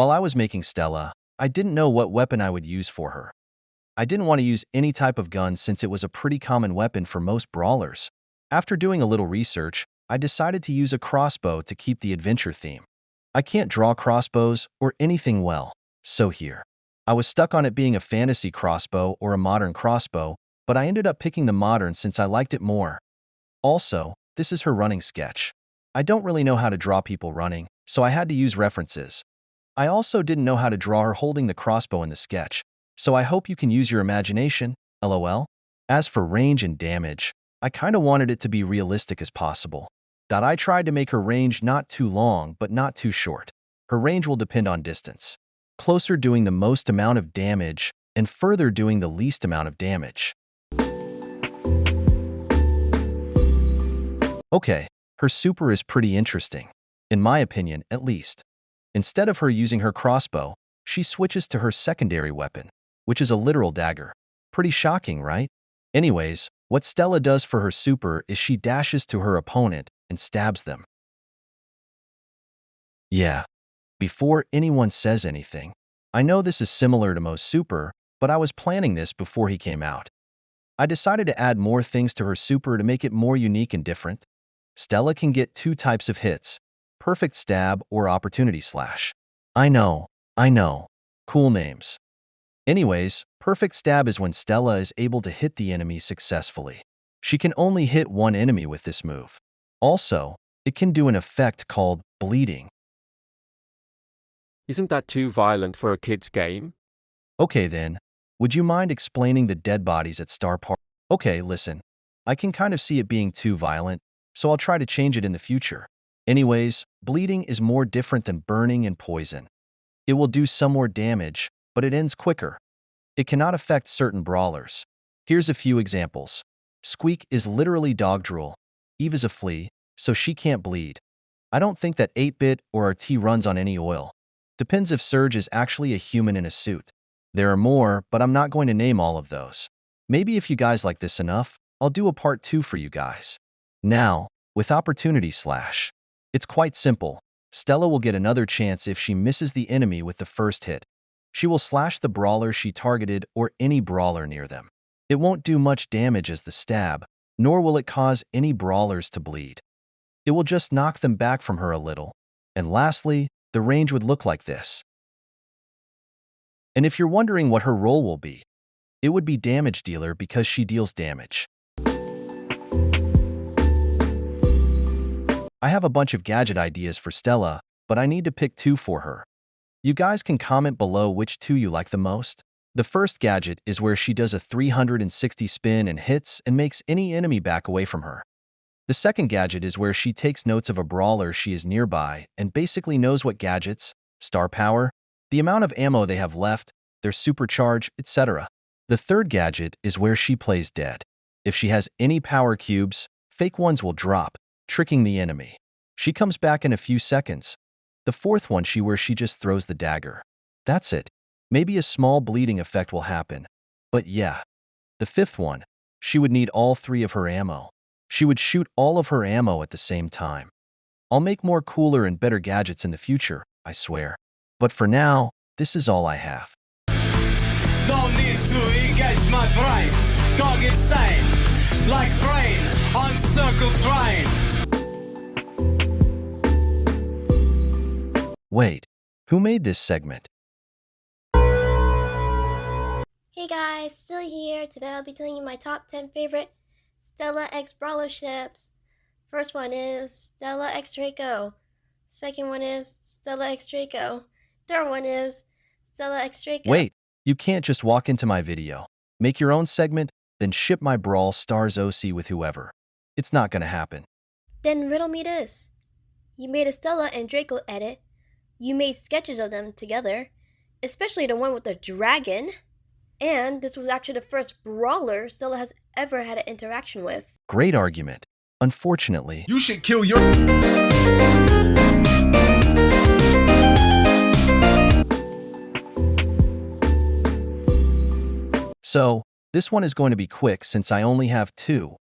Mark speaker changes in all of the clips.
Speaker 1: While I was making Stella, I didn't know what weapon I would use for her. I didn't want to use any type of gun since it was a pretty common weapon for most brawlers. After doing a little research, I decided to use a crossbow to keep the adventure theme. I can't draw crossbows or anything well, so here. I was stuck on it being a fantasy crossbow or a modern crossbow, but I ended up picking the modern since I liked it more. Also, this is her running sketch. I don't really know how to draw people running, so I had to use references. I also didn't know how to draw her holding the crossbow in the sketch, so I hope you can use your imagination, lol. As for range and damage, I kinda wanted it to be realistic as possible. I tried to make her range not too long but not too short. Her range will depend on distance. Closer doing the most amount of damage, and further doing the least amount of damage. Okay, her super is pretty interesting. In my opinion, at least. Instead of her using her crossbow, she switches to her secondary weapon, which is a literal dagger. Pretty shocking, right? Anyways, what Stella does for her super is she dashes to her opponent and stabs them. Yeah. Before anyone says anything. I know this is similar to most super, but I was planning this before he came out. I decided to add more things to her super to make it more unique and different. Stella can get two types of hits, perfect stab or opportunity slash. I know. Cool names. Anyways, perfect stab is when Stella is able to hit the enemy successfully. She can only hit one enemy with this move. Also, it can do an effect called bleeding.
Speaker 2: Isn't that too violent for a kid's game?
Speaker 1: Okay then, would you mind explaining the dead bodies at Starr Park? Okay, listen. I can kind of see it being too violent, so I'll try to change it in the future. Anyways, bleeding is more different than burning and poison. It will do some more damage, but it ends quicker. It cannot affect certain brawlers. Here's a few examples. Squeak is literally dog drool. Eve is a flea, so she can't bleed. I don't think that 8-bit or RT runs on any oil. Depends if Surge is actually a human in a suit. There are more, but I'm not going to name all of those. Maybe if you guys like this enough, I'll do a part 2 for you guys. Now, with opportunity slash. It's quite simple. Stella will get another chance if she misses the enemy with the first hit. She will slash the brawler she targeted or any brawler near them. It won't do much damage as the stab, nor will it cause any brawlers to bleed. It will just knock them back from her a little. And lastly, the range would look like this. And if you're wondering what her role will be, it would be damage dealer because she deals damage. I have a bunch of gadget ideas for Stella, but I need to pick 2 for her. You guys can comment below which 2 you like the most. The first gadget is where she does a 360 spin and hits and makes any enemy back away from her. The second gadget is where she takes notes of a brawler she is nearby and basically knows what gadgets, star power, the amount of ammo they have left, their supercharge, etc. The third gadget is where she plays dead. If she has any power cubes, fake ones will drop, tricking the enemy. She comes back in a few seconds. The fourth one where she just throws the dagger. That's it. Maybe a small bleeding effect will happen. But yeah. The fifth one, she would need all 3 of her ammo. She would shoot all of her ammo at the same time. I'll make more cooler and better gadgets in the future, I swear. But for now, this is all I have.
Speaker 3: No need to engage my brain. Dog insane, like brain on circle train.
Speaker 1: Wait, who made this segment?
Speaker 4: Hey guys, still here. Today I'll be telling you my top 10 favorite Stella X Brawler ships. First one is Stella X Draco. Second one is Stella X Draco. Third one is Stella X Draco.
Speaker 1: Wait, you can't just walk into my video, make your own segment, then ship my BRAWL STARS OC with whoever. It's not gonna happen.
Speaker 4: Then riddle me this. You made a Stella and Draco edit. You made sketches of them together, especially the one with the dragon. And this was actually the first brawler Stella has ever had an interaction with.
Speaker 1: Great argument. Unfortunately,
Speaker 3: You should kill your.
Speaker 1: so this one is going to be quick since I only have 2.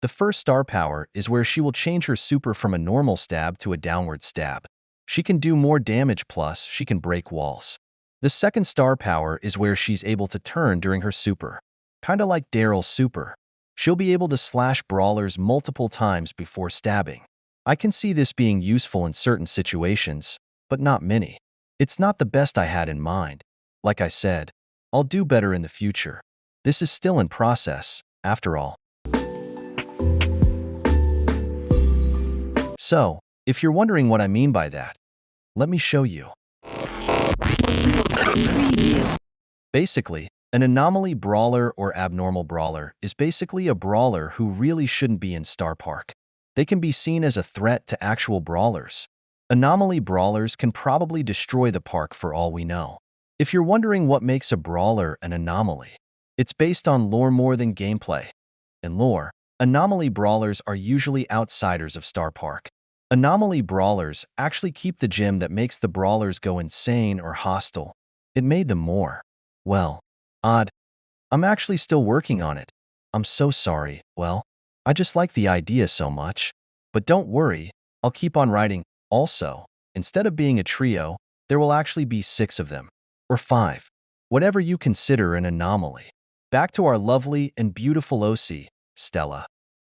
Speaker 1: The first star power is where she will change her super from a normal stab to a downward stab. She can do more damage, plus she can break walls. The second star power is where she's able to turn during her super. Kinda like Daryl's super. She'll be able to slash brawlers multiple times before stabbing. I can see this being useful in certain situations, but not many. It's not the best I had in mind. Like I said, I'll do better in the future. This is still in process, after all. So, if you're wondering what I mean by that, let me show you. Basically, an anomaly brawler or abnormal brawler is basically a brawler who really shouldn't be in Starr Park. They can be seen as a threat to actual brawlers. Anomaly brawlers can probably destroy the park for all we know. If you're wondering what makes a brawler an anomaly, it's based on lore more than gameplay. In lore, anomaly brawlers are usually outsiders of Starr Park. Anomaly brawlers actually keep the gym that makes the brawlers go insane or hostile. It made them more, well, odd. I'm actually still working on it. I'm so sorry. Well, I just like the idea so much. But don't worry, I'll keep on writing. Also, instead of being a trio, there will actually be 6 of them. Or 5. Whatever you consider an anomaly. Back to our lovely and beautiful OC, Stella.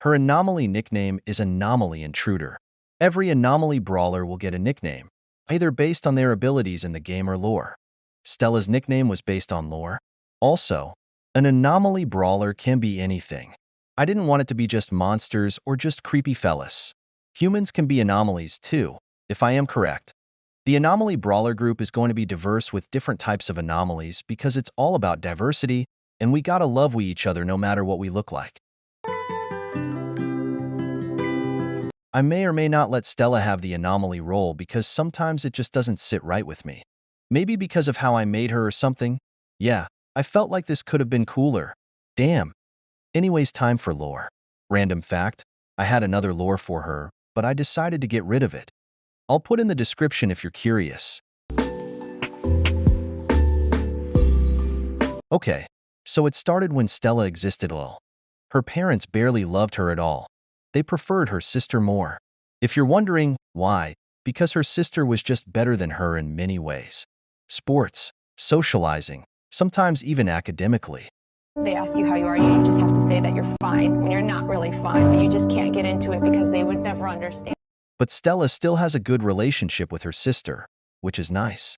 Speaker 1: Her anomaly nickname is Anomaly Intruder. Every anomaly brawler will get a nickname, either based on their abilities in the game or lore. Stella's nickname was based on lore. Also, an anomaly brawler can be anything. I didn't want it to be just monsters or just creepy fellas. Humans can be anomalies too, if I am correct. The anomaly brawler group is going to be diverse with different types of anomalies because it's all about diversity, and we gotta love each other no matter what we look like. I may or may not let Stella have the anomaly role because sometimes it just doesn't sit right with me. Maybe because of how I made her or something. Yeah, I felt like this could have been cooler. Damn. Anyways, time for lore. Random fact, I had another lore for her, but I decided to get rid of it. I'll put in the description if you're curious. Okay, so it started when Stella existed all. Her parents barely loved her at all. They preferred her sister more. If you're wondering why, because her sister was just better than her in many ways. Sports, socializing, sometimes even academically.
Speaker 5: They ask you how you are, you just have to say that you're fine when you're not really fine, but you just can't get into it because they would never understand.
Speaker 1: But Stella still has a good relationship with her sister, which is nice.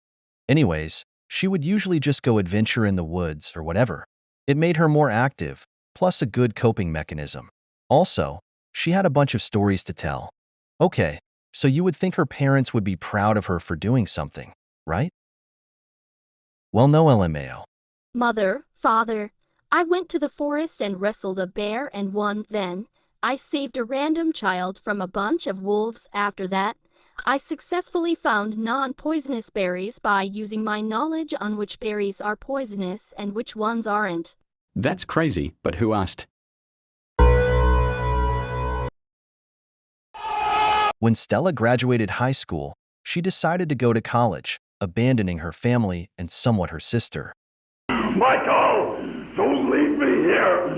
Speaker 1: Anyways, she would usually just go adventure in the woods or whatever. It made her more active, plus a good coping mechanism. Also, she had a bunch of stories to tell. Okay, so you would think her parents would be proud of her for doing something, right? Well, no, LMAO.
Speaker 6: Mother, father, I went to the forest and wrestled a bear and won. Then, I saved a random child from a bunch of wolves. After that, I successfully found non-poisonous berries by using my knowledge on which berries are poisonous and which ones aren't.
Speaker 7: That's crazy, but who asked?
Speaker 1: When Stella graduated high school, she decided to go to college, abandoning her family and somewhat her sister.
Speaker 8: Michael! Don't leave me here!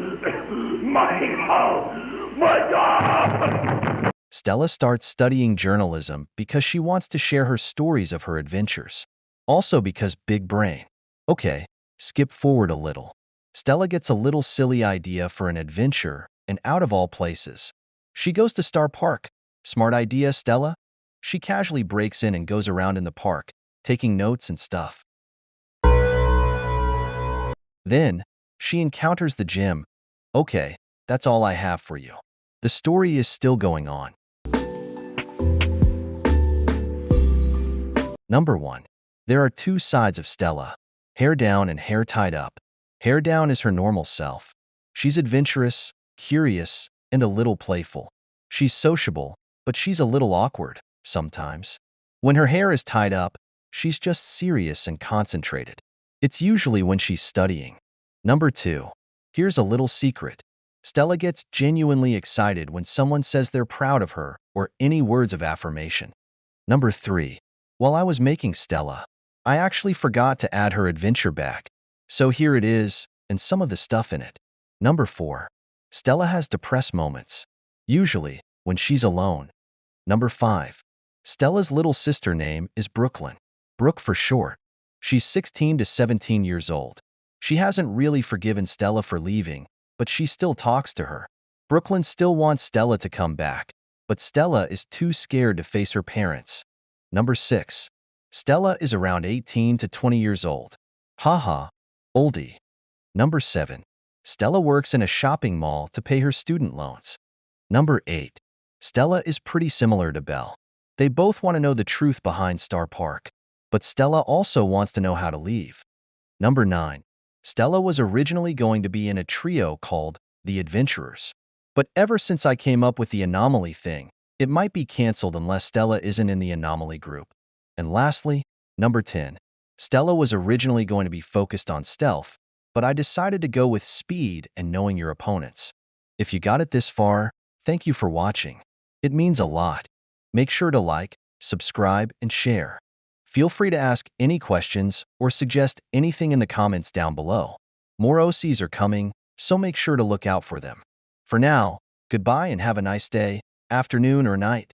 Speaker 8: Michael! Michael!
Speaker 1: Stella starts studying journalism because she wants to share her stories of her adventures. Also because big brain. Okay, skip forward a little. Stella gets a little silly idea for an adventure, and out of all places, she goes to Starr Park. Smart idea, Stella? She casually breaks in and goes around in the park, taking notes and stuff. Then, she encounters the gym. Okay, that's all I have for you. The story is still going on. Number 1. There are 2 sides of Stella. Hair down and hair tied up. Hair down is her normal self. She's adventurous, curious, and a little playful. She's sociable, but she's a little awkward, sometimes. When her hair is tied up, she's just serious and concentrated. It's usually when she's studying. Number 2. Here's a little secret. Stella gets genuinely excited when someone says they're proud of her or any words of affirmation. Number 3. While I was making Stella, I actually forgot to add her adventure back. So here it is, and some of the stuff in it. Number 4. Stella has depressed moments. Usually, when she's alone. Number 5. Stella's little sister name is Brooklyn. Brooke for short. She's 16 to 17 years old. She hasn't really forgiven Stella for leaving, but she still talks to her. Brooklyn still wants Stella to come back, but Stella is too scared to face her parents. Number 6. Stella is around 18 to 20 years old. Haha, oldie. Number 7. Stella works in a shopping mall to pay her student loans. Number 8. Stella is pretty similar to Belle. They both want to know the truth behind Starr Park, but Stella also wants to know how to leave. Number 9. Stella was originally going to be in a trio called The Adventurers, but ever since I came up with the anomaly thing, it might be canceled unless Stella isn't in the anomaly group. And lastly, number 10. Stella was originally going to be focused on stealth, but I decided to go with speed and knowing your opponents. If you got it this far, thank you for watching. It means a lot. Make sure to like, subscribe, and share. Feel free to ask any questions or suggest anything in the comments down below. More OCs are coming, so make sure to look out for them. For now, goodbye and have a nice day, afternoon, or night.